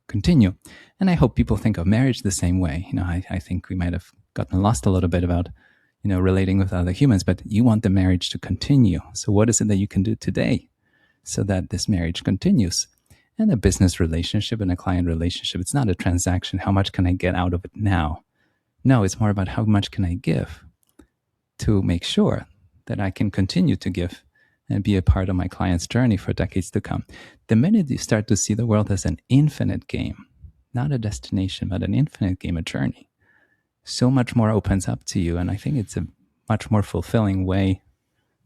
continue. And I hope people think of marriage the same way. I think we might have gotten lost a little bit about, relating with other humans, but you want the marriage to continue. So what is it that you can do today so that this marriage continues? And a business relationship and a client relationship, it's not a transaction. How much can I get out of it now? No, it's more about how much can I give to make sure that I can continue to give and be a part of my client's journey for decades to come. The minute you start to see the world as an infinite game, not a destination, but an infinite game, a journey, so much more opens up to you. And I think it's a much more fulfilling way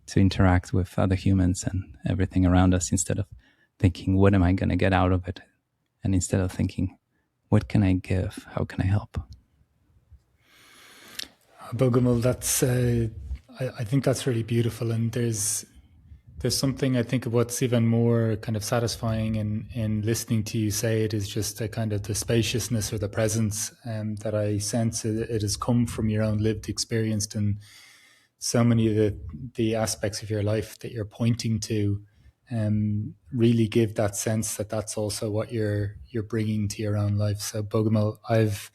to interact with other humans and everything around us, instead of thinking, what am I going to get out of it? And instead of thinking, what can I give? How can I help? Bogumil, I think that's really beautiful. And there's something I think of what's even more kind of satisfying in listening to you say it, is just a kind of the spaciousness or the presence that I sense it has come from your own lived experience, and so many of the aspects of your life that you're pointing to really give that sense that that's also what you're bringing to your own life. So Bogumil, I've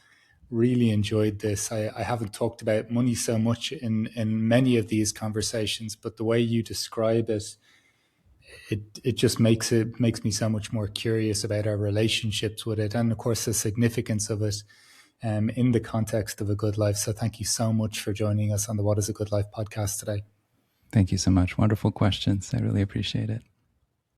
really enjoyed this. I haven't talked about money so much in many of these conversations, but the way you describe it just makes me so much more curious about our relationships with it, and of course the significance of it in the context of a good life. So thank you so much for joining us on the What is a Good Life podcast today. Thank you so much. Wonderful questions. I really appreciate it.